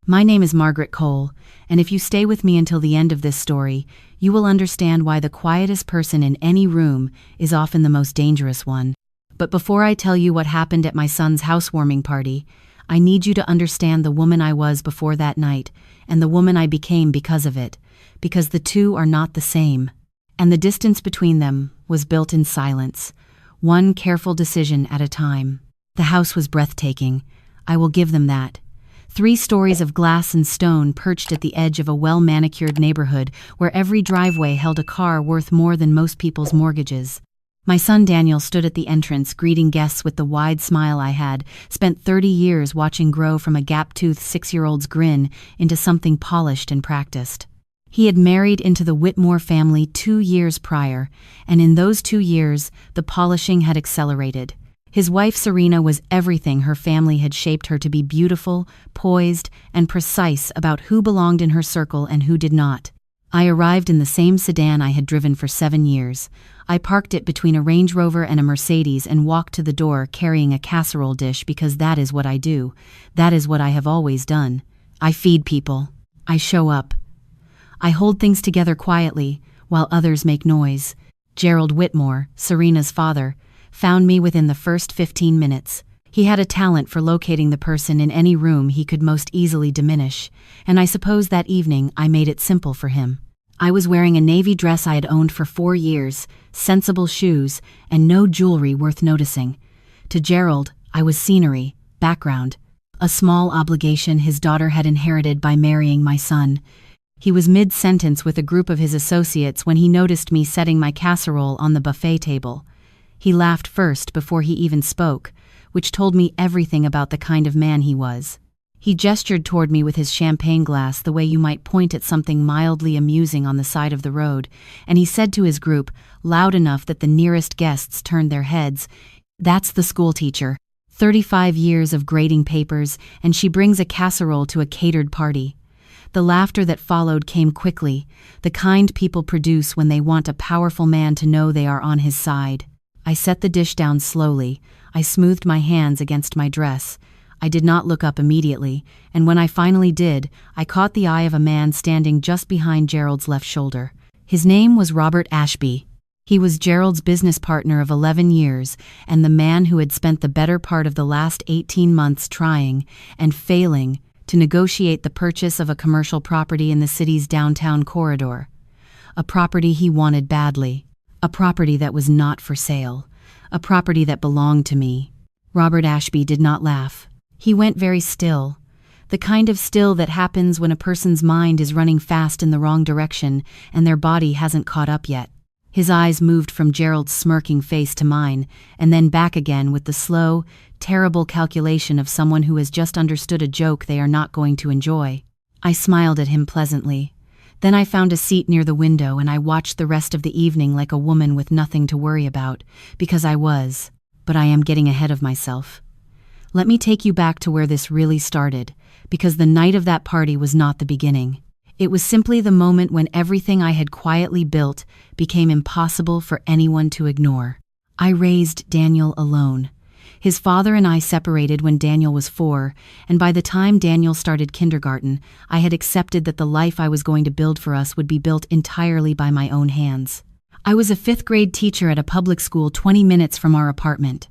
My name is Margaret Cole, and if you stay with me until the end of this story, you will understand why the quietest person in any room is often the most dangerous one. But before I tell you what happened at my son's housewarming party, I need you to understand the woman I was before that night, and the woman I became because of it, because the two are not the same. And the distance between them was built in silence, one careful decision at a time. The house was breathtaking, I will give them that. 3 stories of glass and stone perched at the edge of a well-manicured neighborhood where every driveway held a car worth more than most people's mortgages. My son Daniel stood at the entrance greeting guests with the wide smile I had spent 30 years watching grow from a gap-toothed 6-year-old's grin into something polished and practiced. He had married into the Whitmore family 2 years prior, and in those 2 years, the polishing had accelerated. His wife Serena was everything her family had shaped her to be: beautiful, poised, and precise about who belonged in her circle and who did not. I arrived in the same sedan I had driven for 7 years. I parked it between a Range Rover and a Mercedes and walked to the door carrying a casserole dish because that is what I do. That is what I have always done. I feed people. I show up. I hold things together quietly while others make noise. Gerald Whitmore, Serena's father, found me within the first 15 minutes. He had a talent for locating the person in any room he could most easily diminish, and I suppose that evening I made it simple for him. I was wearing a navy dress I had owned for 4 years, sensible shoes, and no jewelry worth noticing. To Gerald, I was scenery, background, a small obligation his daughter had inherited by marrying my son. He was mid-sentence with a group of his associates when he noticed me setting my casserole on the buffet table. He laughed first before he even spoke, which told me everything about the kind of man he was. He gestured toward me with his champagne glass the way you might point at something mildly amusing on the side of the road, and he said to his group, loud enough that the nearest guests turned their heads, "That's the schoolteacher. 35 years of grading papers, and she brings a casserole to a catered party." The laughter that followed came quickly, the kind people produce when they want a powerful man to know they are on his side. I set the dish down slowly. I smoothed my hands against my dress. I did not look up immediately, and when I finally did, I caught the eye of a man standing just behind Gerald's left shoulder. His name was Robert Ashby. He was Gerald's business partner of 11 years, and the man who had spent the better part of the last 18 months trying, and failing, to negotiate the purchase of a commercial property in the city's downtown corridor. A property he wanted badly. A property that was not for sale. A property that belonged to me. Robert Ashby did not laugh. He went very still. The kind of still that happens when a person's mind is running fast in the wrong direction and their body hasn't caught up yet. His eyes moved from Gerald's smirking face to mine, and then back again with the slow, terrible calculation of someone who has just understood a joke they are not going to enjoy. I smiled at him pleasantly. Then I found a seat near the window and I watched the rest of the evening like a woman with nothing to worry about, because I was. But I am getting ahead of myself. Let me take you back to where this really started, because the night of that party was not the beginning. It was simply the moment when everything I had quietly built became impossible for anyone to ignore. I raised Daniel alone. His father and I separated when Daniel was 4, and by the time Daniel started kindergarten, I had accepted that the life I was going to build for us would be built entirely by my own hands. I was a 5th-grade teacher at a public school 20 minutes from our apartment.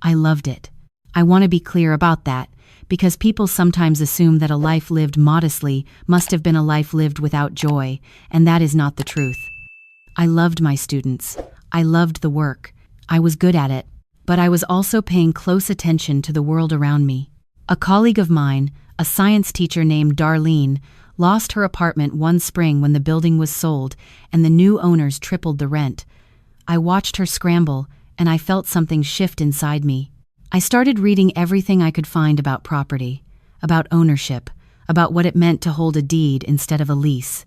I loved it. I want to be clear about that, because people sometimes assume that a life lived modestly must have been a life lived without joy, and that is not the truth. I loved my students. I loved the work. I was good at it. But I was also paying close attention to the world around me. A colleague of mine, a science teacher named Darlene, lost her apartment one spring when the building was sold and the new owners tripled the rent. I watched her scramble, and I felt something shift inside me. I started reading everything I could find about property, about ownership, about what it meant to hold a deed instead of a lease.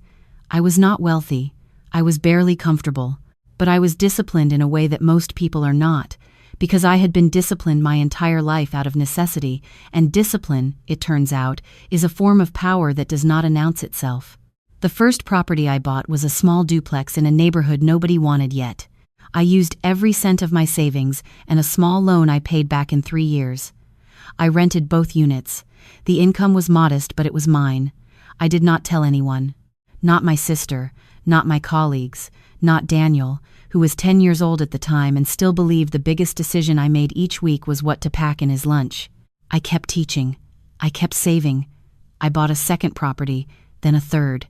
I was not wealthy. I was barely comfortable. But I was disciplined in a way that most people are not, because I had been disciplined my entire life out of necessity, and discipline, it turns out, is a form of power that does not announce itself. The first property I bought was a small duplex in a neighborhood nobody wanted yet. I used every cent of my savings and a small loan I paid back in 3 years. I rented both units. The income was modest, but it was mine. I did not tell anyone. Not my sister, not my colleagues, not Daniel, who was 10 years old at the time and still believed the biggest decision I made each week was what to pack in his lunch. I kept teaching. I kept saving. I bought a second property, then a third.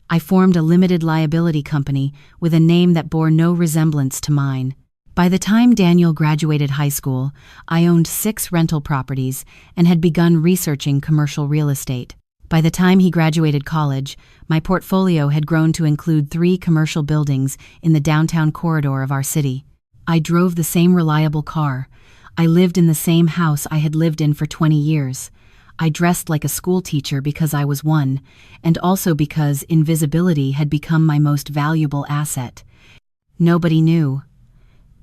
I formed a limited liability company with a name that bore no resemblance to mine. By the time Daniel graduated high school, I owned 6 rental properties and had begun researching commercial real estate. By the time he graduated college, my portfolio had grown to include 3 commercial buildings in the downtown corridor of our city. I drove the same reliable car. I lived in the same house I had lived in for 20 years. I dressed like a schoolteacher because I was one, and also because invisibility had become my most valuable asset. Nobody knew.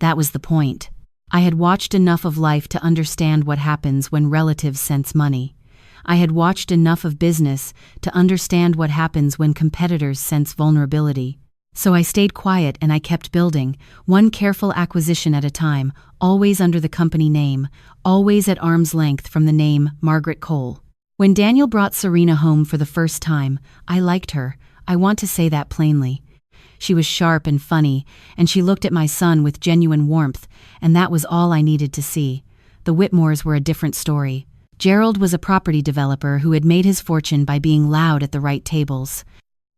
That was the point. I had watched enough of life to understand what happens when relatives sense money. I had watched enough of business to understand what happens when competitors sense vulnerability. So I stayed quiet and I kept building, one careful acquisition at a time, always under the company name, always at arm's length from the name Margaret Cole. When Daniel brought Serena home for the first time, I liked her. I want to say that plainly. She was sharp and funny, and she looked at my son with genuine warmth, and that was all I needed to see. The Whitmores were a different story. Gerald was a property developer who had made his fortune by being loud at the right tables.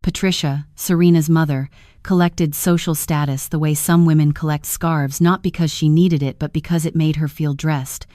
Patricia, Serena's mother, collected social status the way some women collect scarves, not because she needed it but because it made her feel dressed.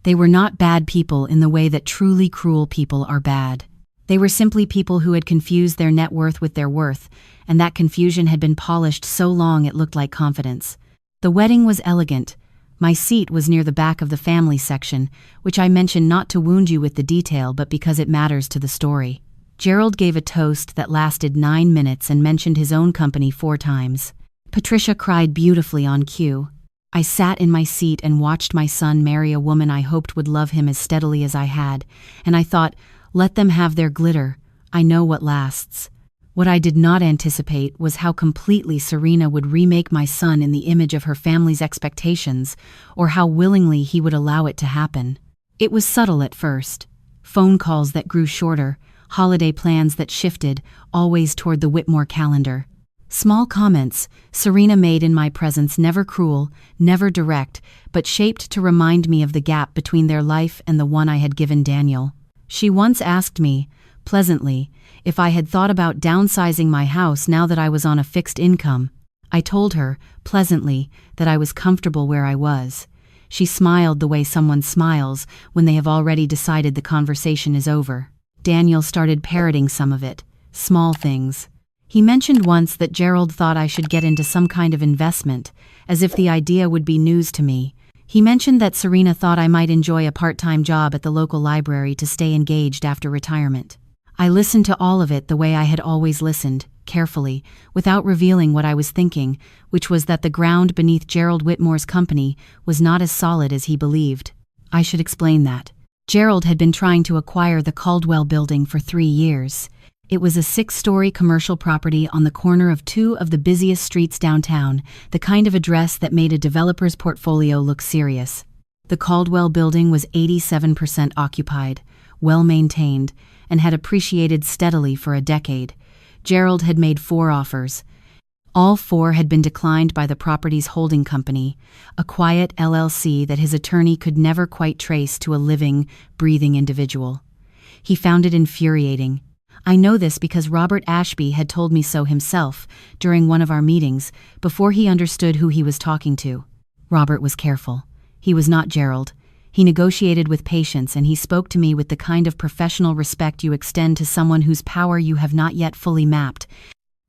They were not bad people in the way that truly cruel people are bad. They were simply people who had confused their net worth with their worth, and that confusion had been polished so long it looked like confidence. The wedding was elegant. My seat was near the back of the family section, which I mention not to wound you with the detail but because it matters to the story. Gerald gave a toast that lasted 9 minutes and mentioned his own company 4 times. Patricia cried beautifully on cue. I sat in my seat and watched my son marry a woman I hoped would love him as steadily as I had, and I thought, let them have their glitter. I know what lasts. What I did not anticipate was how completely Serena would remake my son in the image of her family's expectations, or how willingly he would allow it to happen. It was subtle at first. Phone calls that grew shorter, holiday plans that shifted, always toward the Whitmore calendar. Small comments Serena made in my presence, never cruel, never direct, but shaped to remind me of the gap between their life and the one I had given Daniel. She once asked me, pleasantly, if I had thought about downsizing my house now that I was on a fixed income. I told her, pleasantly, that I was comfortable where I was. She smiled the way someone smiles when they have already decided the conversation is over. Daniel started parroting some of it, small things. He mentioned once that Gerald thought I should get into some kind of investment, as if the idea would be news to me. He mentioned that Serena thought I might enjoy a part-time job at the local library to stay engaged after retirement. I listened to all of it the way I had always listened, carefully, without revealing what I was thinking, which was that the ground beneath Gerald Whitmore's company was not as solid as he believed. I should explain that. Gerald had been trying to acquire the Caldwell building for 3 years. It was a 6-story commercial property on the corner of 2 of the busiest streets downtown, the kind of address that made a developer's portfolio look serious. The Caldwell building was 87% occupied, well-maintained, and had appreciated steadily for a decade. Gerald had made 4 offers. All 4 had been declined by the property's holding company, a quiet LLC that his attorney could never quite trace to a living, breathing individual. He found it infuriating. I know this because Robert Ashby had told me so himself during one of our meetings before he understood who he was talking to. Robert was careful. He was not Gerald. He negotiated with patience, and he spoke to me with the kind of professional respect you extend to someone whose power you have not yet fully mapped.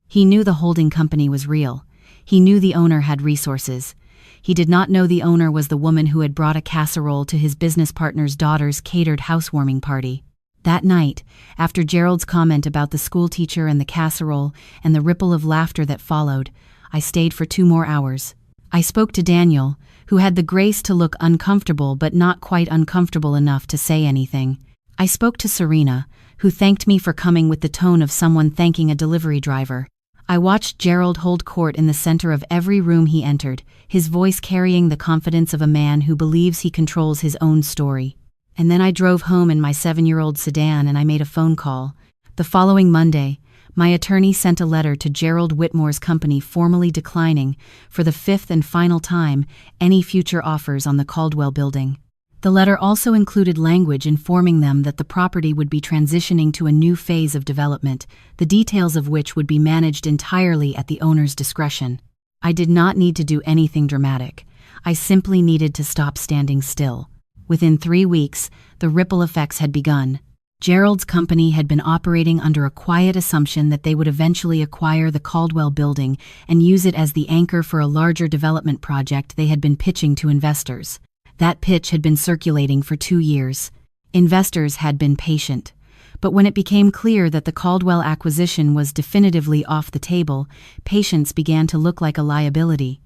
He knew the holding company was real. He knew the owner had resources. He did not know the owner was the woman who had brought a casserole to his business partner's daughter's catered housewarming party. That night, after Gerald's comment about the schoolteacher and the casserole and the ripple of laughter that followed, I stayed for 2 more hours. I spoke to Daniel, who had the grace to look uncomfortable but not quite uncomfortable enough to say anything. I spoke to Serena, who thanked me for coming with the tone of someone thanking a delivery driver. I watched Gerald hold court in the center of every room he entered, his voice carrying the confidence of a man who believes he controls his own story. And then I drove home in my 7-year-old sedan and I made a phone call. The following Monday, my attorney sent a letter to Gerald Whitmore's company formally declining, for the 5th and final time, any future offers on the Caldwell building. The letter also included language informing them that the property would be transitioning to a new phase of development, the details of which would be managed entirely at the owner's discretion. I did not need to do anything dramatic. I simply needed to stop standing still. Within 3 weeks, the ripple effects had begun. Gerald's company had been operating under a quiet assumption that they would eventually acquire the Caldwell building and use it as the anchor for a larger development project they had been pitching to investors. That pitch had been circulating for 2 years. Investors had been patient. But when it became clear that the Caldwell acquisition was definitively off the table, patience began to look like a liability.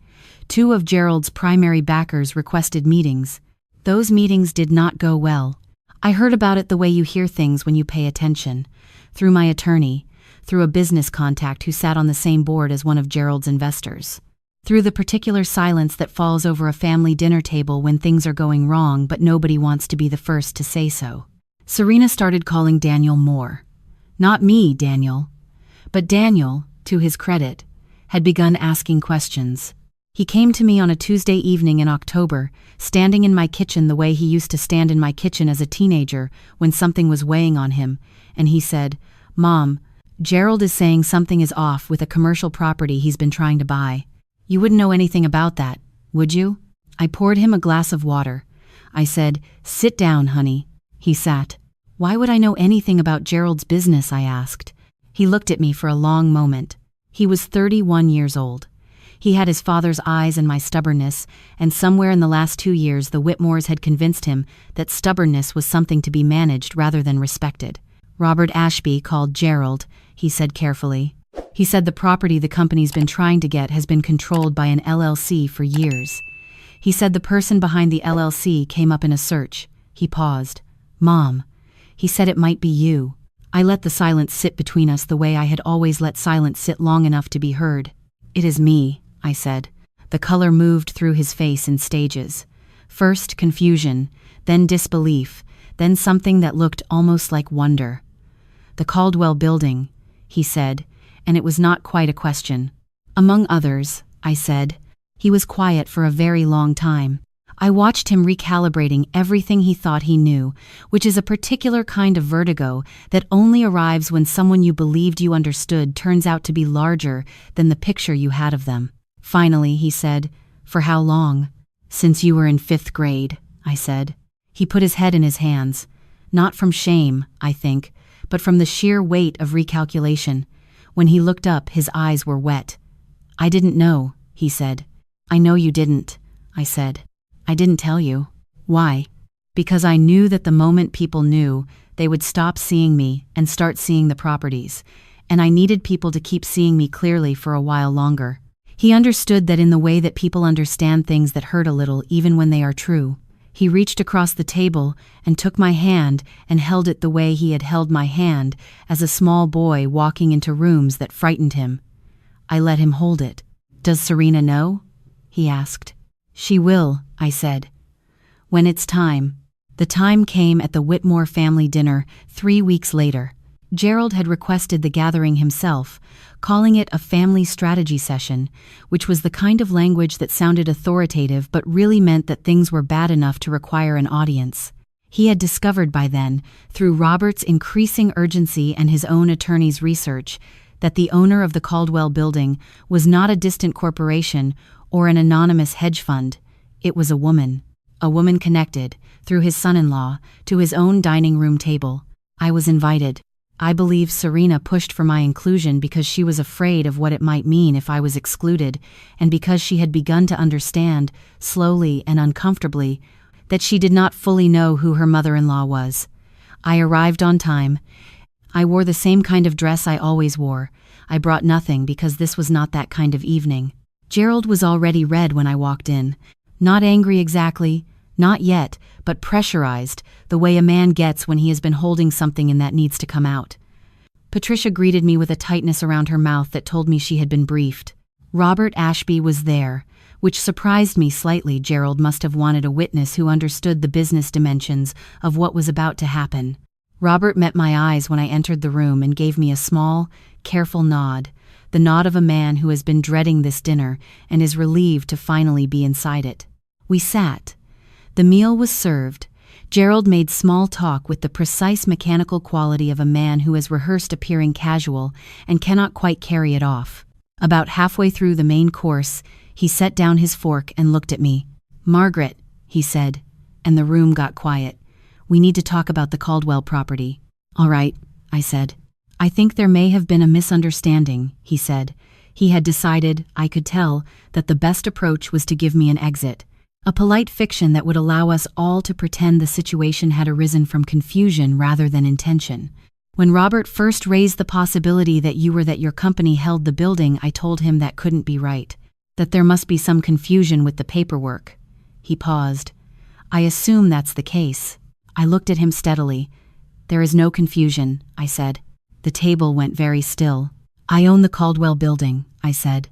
2 of Gerald's primary backers requested meetings. Those meetings did not go well. I heard about it the way you hear things when you pay attention, through my attorney, through a business contact who sat on the same board as one of Gerald's investors, through the particular silence that falls over a family dinner table when things are going wrong but nobody wants to be the first to say so. Serena started calling Daniel more. Not me, Daniel. But Daniel, to his credit, had begun asking questions. He came to me on a Tuesday evening in October, standing in my kitchen the way he used to stand in my kitchen as a teenager when something was weighing on him, and he said, "Mom, Gerald is saying something is off with a commercial property he's been trying to buy. You wouldn't know anything about that, would you?" I poured him a glass of water. I said, "Sit down, honey." He sat. "Why would I know anything about Gerald's business?" I asked. He looked at me for a long moment. He was 31 years old. He had his father's eyes and my stubbornness, and somewhere in the last 2 years the Whitmores had convinced him that stubbornness was something to be managed rather than respected. "Robert Ashby called Gerald," he said carefully. "He said the property the company's been trying to get has been controlled by an LLC for years. He said the person behind the LLC came up in a search." He paused. "Mom, he said it might be you." I let the silence sit between us the way I had always let silence sit long enough to be heard. "It is me," I said. The color moved through his face in stages. First confusion, then disbelief, then something that looked almost like wonder. "The Caldwell building," he said, and it was not quite a question. "Among others," I said. He was quiet for a very long time. I watched him recalibrating everything he thought he knew, which is a particular kind of vertigo that only arrives when someone you believed you understood turns out to be larger than the picture you had of them. Finally, he said, "For how long?" "Since you were in 5th grade," I said. He put his head in his hands. Not from shame, I think, but from the sheer weight of recalculation. When he looked up, his eyes were wet. "I didn't know," he said. "I know you didn't," I said. "I didn't tell you." "Why?" "Because I knew that the moment people knew, they would stop seeing me and start seeing the properties, and I needed people to keep seeing me clearly for a while longer." He understood that in the way that people understand things that hurt a little even when they are true. He reached across the table and took my hand and held it the way he had held my hand as a small boy walking into rooms that frightened him. I let him hold it. "Does Serena know?" he asked. "She will," I said. "When it's time." The time came at the Whitmore family dinner 3 weeks later. Gerald had requested the gathering himself, calling it a family strategy session, which was the kind of language that sounded authoritative but really meant that things were bad enough to require an audience. He had discovered by then, through Robert's increasing urgency and his own attorney's research, that the owner of the Caldwell building was not a distant corporation or an anonymous hedge fund. It was a woman connected, through his son-in-law, to his own dining room table. I was invited. I believe Serena pushed for my inclusion because she was afraid of what it might mean if I was excluded, and because she had begun to understand, slowly and uncomfortably, that she did not fully know who her mother-in-law was. I arrived on time. I wore the same kind of dress I always wore. I brought nothing because this was not that kind of evening. Gerald was already red when I walked in. Not angry exactly, not yet, but pressurized, the way a man gets when he has been holding something and that needs to come out. Patricia greeted me with a tightness around her mouth that told me she had been briefed. Robert Ashby was there, which surprised me slightly. Gerald must have wanted a witness who understood the business dimensions of what was about to happen. Robert met my eyes when I entered the room and gave me a small, careful nod, the nod of a man who has been dreading this dinner and is relieved to finally be inside it. We sat. The meal was served. Gerald made small talk with the precise mechanical quality of a man who has rehearsed appearing casual and cannot quite carry it off. About halfway through the main course, he set down his fork and looked at me. "Margaret," he said, and the room got quiet. "We need to talk about the Caldwell property." "All right," I said. "I think there may have been a misunderstanding," he said. He had decided, I could tell, that the best approach was to give me an exit. A polite fiction that would allow us all to pretend the situation had arisen from confusion rather than intention. When Robert first raised the possibility that your company held the building, I told him that couldn't be right, that there must be some confusion with the paperwork. He paused. "I assume that's the case." I looked at him steadily. "There is no confusion," I said. The table went very still. "I own the Caldwell building," I said.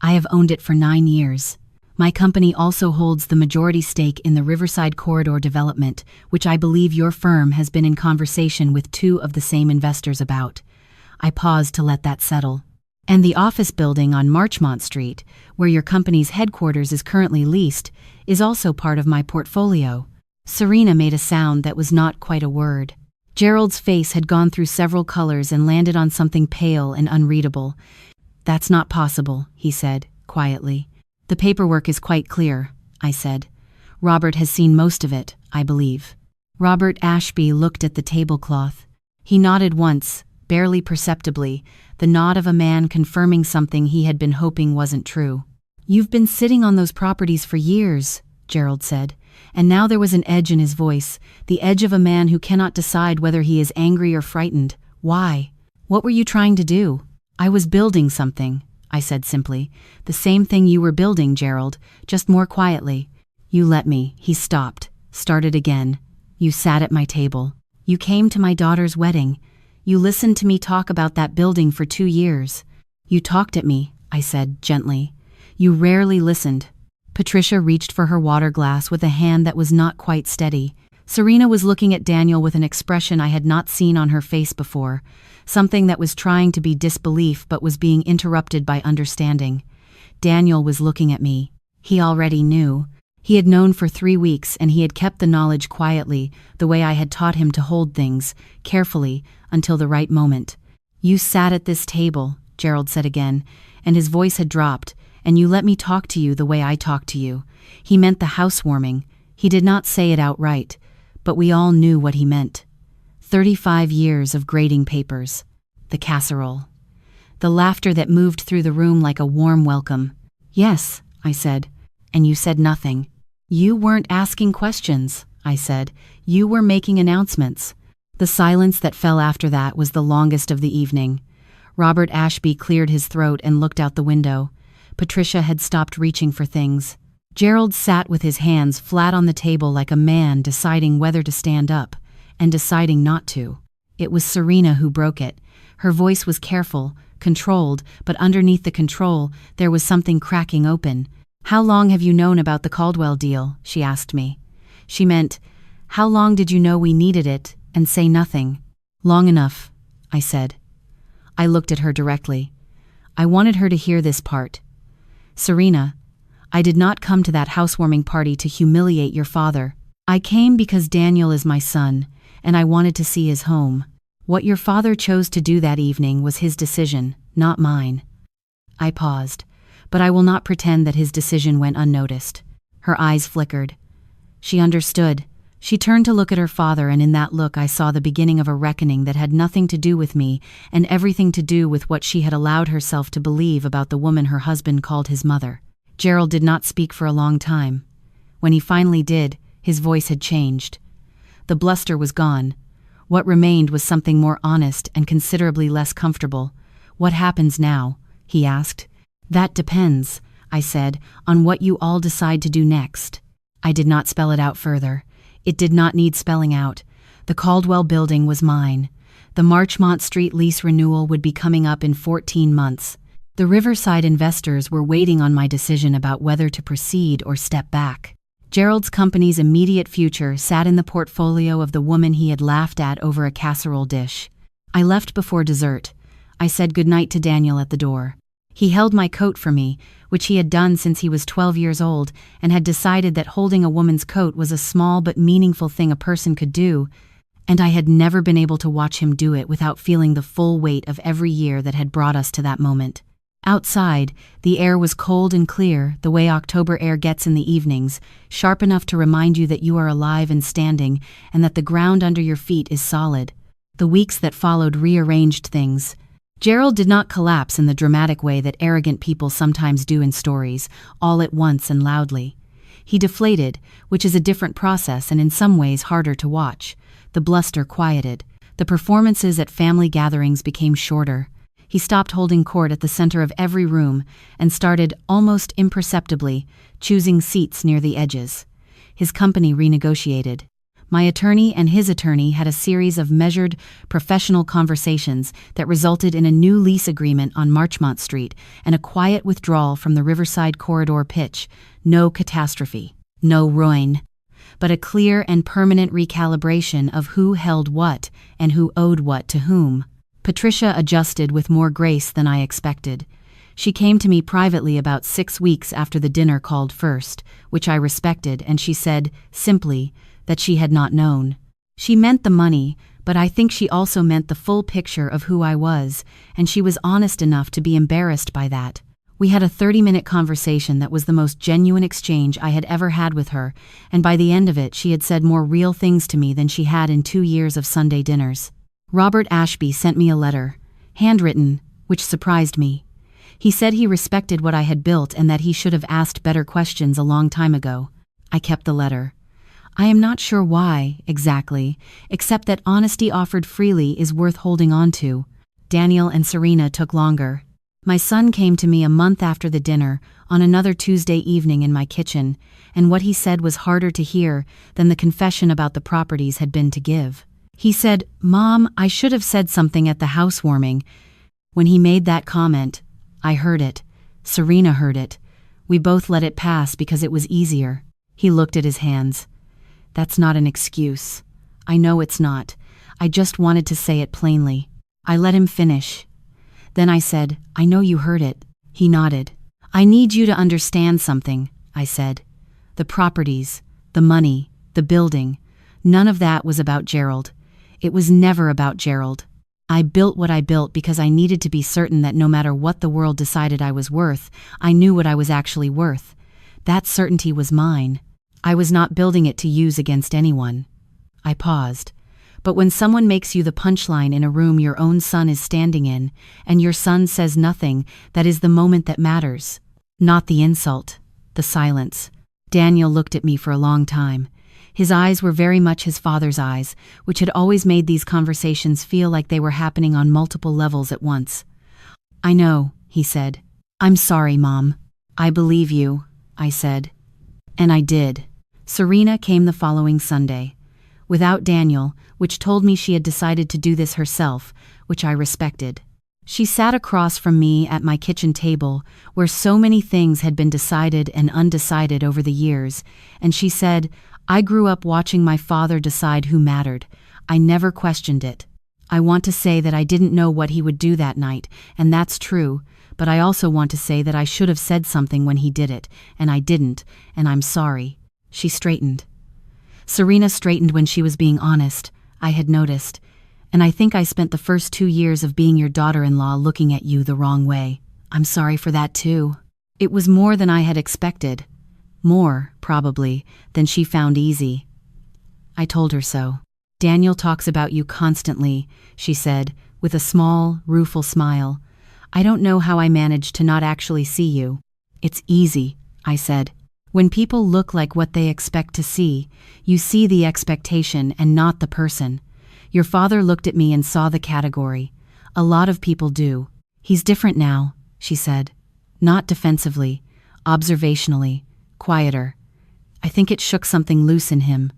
"I have owned it for 9 years. My company also holds the majority stake in the Riverside Corridor development, which I believe your firm has been in conversation with 2 of the same investors about." I paused to let that settle. "And the office building on Marchmont Street, where your company's headquarters is currently leased, is also part of my portfolio." Serena made a sound that was not quite a word. Gerald's face had gone through several colors and landed on something pale and unreadable. "That's not possible," he said, quietly. "The paperwork is quite clear," I said. "Robert has seen most of it, I believe." Robert Ashby looked at the tablecloth. He nodded once, barely perceptibly, the nod of a man confirming something he had been hoping wasn't true. "You've been sitting on those properties for years," Gerald said, and now there was an edge in his voice, the edge of a man who cannot decide whether he is angry or frightened. "Why? What were you trying to do?" "I was building something," I said simply. "The same thing you were building, Gerald, just more quietly." "You let me." He stopped, started again. "You sat at my table. You came to my daughter's wedding. You listened to me talk about that building for 2 years. You talked at me," I said gently. "You rarely listened." Patricia reached for her water glass with a hand that was not quite steady. Serena was looking at Daniel with an expression I had not seen on her face before, something that was trying to be disbelief but was being interrupted by understanding. Daniel was looking at me. He already knew. He had known for 3 weeks, and he had kept the knowledge quietly, the way I had taught him to hold things, carefully, until the right moment. "You sat at this table," Gerald said again, and his voice had dropped, "and you let me talk to you the way I talk to you." He meant the housewarming. He did not say it outright, but we all knew what he meant. 35 years of grading papers. The casserole. The laughter that moved through the room like a warm welcome. "Yes," I said. "And you said nothing." "You weren't asking questions," I said. "You were making announcements." The silence that fell after that was the longest of the evening. Robert Ashby cleared his throat and looked out the window. Patricia had stopped reaching for things. Gerald sat with his hands flat on the table like a man deciding whether to stand up, and deciding not to. It was Serena who broke it. Her voice was careful, controlled, but underneath the control, there was something cracking open. "How long have you known about the Caldwell deal?" she asked me. She meant, how long did you know we needed it, and say nothing? "Long enough," I said. I looked at her directly. I wanted her to hear this part. "Serena, I did not come to that housewarming party to humiliate your father. I came because Daniel is my son, and I wanted to see his home. What your father chose to do that evening was his decision, not mine." I paused, but I will not pretend that his decision went unnoticed. Her eyes flickered. She understood. She turned to look at her father, and in that look I saw the beginning of a reckoning that had nothing to do with me and everything to do with what she had allowed herself to believe about the woman her husband called his mother. Gerald did not speak for a long time. When he finally did, his voice had changed. The bluster was gone. What remained was something more honest and considerably less comfortable. "What happens now?" he asked. "That depends," I said, "on what you all decide to do next." I did not spell it out further. It did not need spelling out. The Caldwell building was mine. The Marchmont Street lease renewal would be coming up in 14 months. The Riverside investors were waiting on my decision about whether to proceed or step back. Gerald's company's immediate future sat in the portfolio of the woman he had laughed at over a casserole dish. I left before dessert. I said goodnight to Daniel at the door. He held my coat for me, which he had done since he was 12 years old, and had decided that holding a woman's coat was a small but meaningful thing a person could do, and I had never been able to watch him do it without feeling the full weight of every year that had brought us to that moment. Outside, the air was cold and clear, the way October air gets in the evenings, sharp enough to remind you that you are alive and standing, and that the ground under your feet is solid. The weeks that followed rearranged things. Gerald did not collapse in the dramatic way that arrogant people sometimes do in stories, all at once and loudly. He deflated, which is a different process and in some ways harder to watch. The bluster quieted. The performances at family gatherings became shorter. He stopped holding court at the center of every room and started, almost imperceptibly, choosing seats near the edges. His company renegotiated. My attorney and his attorney had a series of measured, professional conversations that resulted in a new lease agreement on Marchmont Street and a quiet withdrawal from the Riverside corridor pitch. No catastrophe, no ruin, but a clear and permanent recalibration of who held what and who owed what to whom. Patricia adjusted with more grace than I expected. She came to me privately about 6 weeks after the dinner called first, which I respected, and she said, simply, that she had not known. She meant the money, but I think she also meant the full picture of who I was, and she was honest enough to be embarrassed by that. We had a 30-minute conversation that was the most genuine exchange I had ever had with her, and by the end of it she had said more real things to me than she had in 2 years of Sunday dinners. Robert Ashby sent me a letter, handwritten, which surprised me. He said he respected what I had built and that he should have asked better questions a long time ago. I kept the letter. I am not sure why, exactly, except that honesty offered freely is worth holding on to. Daniel and Serena took longer. My son came to me a month after the dinner, on another Tuesday evening in my kitchen, and what he said was harder to hear than the confession about the properties had been to give. He said, "Mom, I should have said something at the housewarming." When he made that comment, I heard it. Serena heard it. We both let it pass because it was easier. He looked at his hands. "That's not an excuse. I know it's not. I just wanted to say it plainly." I let him finish. Then I said, "I know you heard it." He nodded. "I need you to understand something," I said. "The properties, the money, the building, none of that was about Gerald. It was never about Gerald. I built what I built because I needed to be certain that no matter what the world decided I was worth, I knew what I was actually worth. That certainty was mine. I was not building it to use against anyone." I paused. "But when someone makes you the punchline in a room your own son is standing in, and your son says nothing, that is the moment that matters. Not the insult, the silence." Daniel looked at me for a long time. His eyes were very much his father's eyes, which had always made these conversations feel like they were happening on multiple levels at once. "I know," he said. "I'm sorry, Mom." "I believe you," I said. And I did. Serena came the following Sunday. Without Daniel, which told me she had decided to do this herself, which I respected. She sat across from me at my kitchen table, where so many things had been decided and undecided over the years, and she said, "I grew up watching my father decide who mattered. I never questioned it. I want to say that I didn't know what he would do that night, and that's true, but I also want to say that I should have said something when he did it, and I didn't, and I'm sorry." She straightened. Serena straightened when she was being honest, I had noticed, and I think I spent the first 2 years of being your daughter-in-law looking at you the wrong way. I'm sorry for that too. It was more than I had expected. More, probably, than she found easy. I told her so. "Daniel talks about you constantly," she said, with a small, rueful smile. "I don't know how I managed to not actually see you." "It's easy," I said. "When people look like what they expect to see, you see the expectation and not the person. Your father looked at me and saw the category. A lot of people do. He's different now," she said. Not defensively, observationally, quieter. I think it shook something loose in him.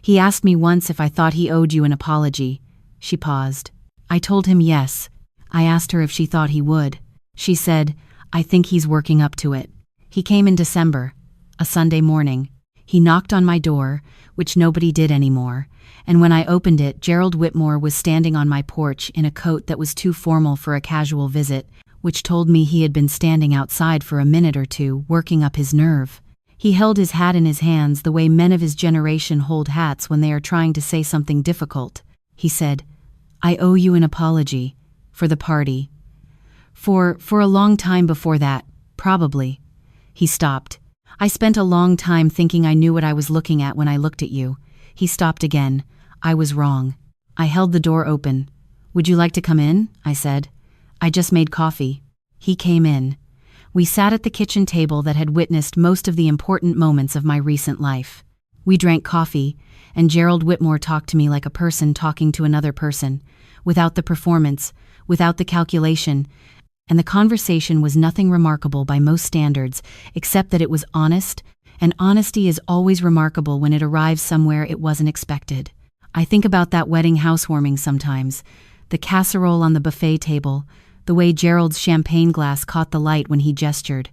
"He asked me once if I thought he owed you an apology." She paused. I told him yes. I asked her if she thought he would. She said, I think he's working up to it. He came in December, a Sunday morning. He knocked on my door, which nobody did anymore, and when I opened it, Gerald Whitmore was standing on my porch in a coat that was too formal for a casual visit, which told me he had been standing outside for a minute or two, working up his nerve. He held his hat in his hands the way men of his generation hold hats when they are trying to say something difficult. He said, "I owe you an apology. For the party. For a long time before that, probably." He stopped. "I spent a long time thinking I knew what I was looking at when I looked at you." He stopped again. "I was wrong." I held the door open. "Would you like to come in?" I said. "I just made coffee." He came in. We sat at the kitchen table that had witnessed most of the important moments of my recent life. We drank coffee, and Gerald Whitmore talked to me like a person talking to another person, without the performance, without the calculation, and the conversation was nothing remarkable by most standards, except that it was honest, and honesty is always remarkable when it arrives somewhere it wasn't expected. I think about that wedding housewarming sometimes, the casserole on the buffet table, the way Gerald's champagne glass caught the light when he gestured,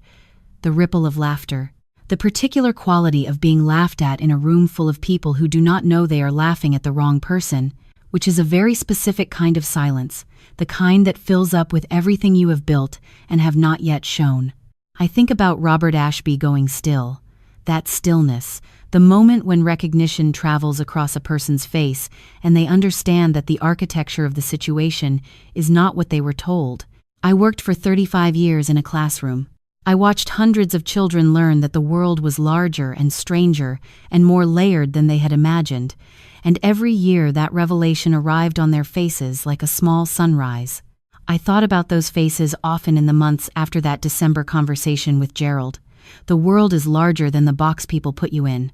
the ripple of laughter, the particular quality of being laughed at in a room full of people who do not know they are laughing at the wrong person, which is a very specific kind of silence, the kind that fills up with everything you have built and have not yet shown. I think about Robert Ashby going still, that stillness, the moment when recognition travels across a person's face and they understand that the architecture of the situation is not what they were told. I worked for 35 years in a classroom. I watched hundreds of children learn that the world was larger and stranger and more layered than they had imagined, and every year that revelation arrived on their faces like a small sunrise. I thought about those faces often in the months after that December conversation with Gerald. The world is larger than the box people put you in.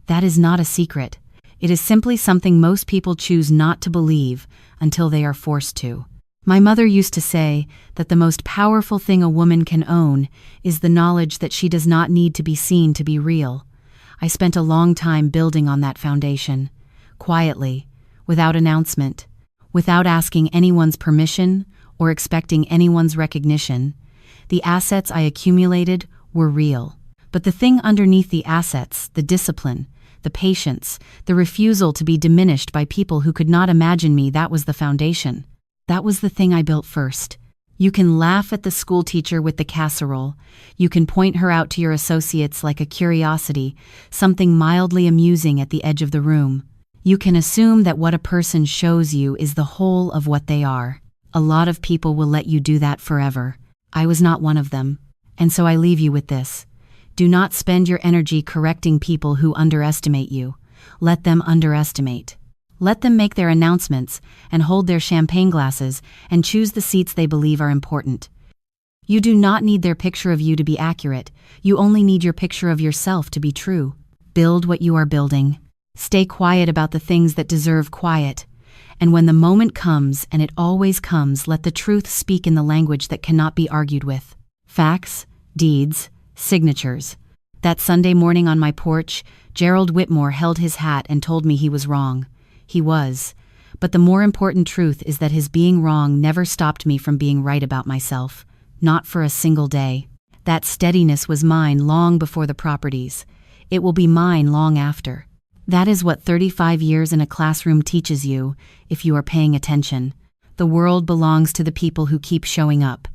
That is not a secret. It is simply something most people choose not to believe until they are forced to. My mother used to say that the most powerful thing a woman can own is the knowledge that she does not need to be seen to be real. I spent a long time building on that foundation, quietly, without announcement, without asking anyone's permission or expecting anyone's recognition. The assets I accumulated were real. But the thing underneath the assets, the discipline, the patience, the refusal to be diminished by people who could not imagine me, that was the foundation. That was the thing I built first. You can laugh at the schoolteacher with the casserole. You can point her out to your associates like a curiosity, something mildly amusing at the edge of the room. You can assume that what a person shows you is the whole of what they are. A lot of people will let you do that forever. I was not one of them. And so I leave you with this. Do not spend your energy correcting people who underestimate you. Let them underestimate. Let them make their announcements and hold their champagne glasses and choose the seats they believe are important. You do not need their picture of you to be accurate. You only need your picture of yourself to be true. Build what you are building. Stay quiet about the things that deserve quiet. And when the moment comes, and it always comes, let the truth speak in the language that cannot be argued with. Facts, deeds, signatures. That Sunday morning on my porch, Gerald Whitmore held his hat and told me he was wrong. He was. But the more important truth is that his being wrong never stopped me from being right about myself. Not for a single day. That steadiness was mine long before the properties. It will be mine long after. That is what 35 years in a classroom teaches you, if you are paying attention. The world belongs to the people who keep showing up.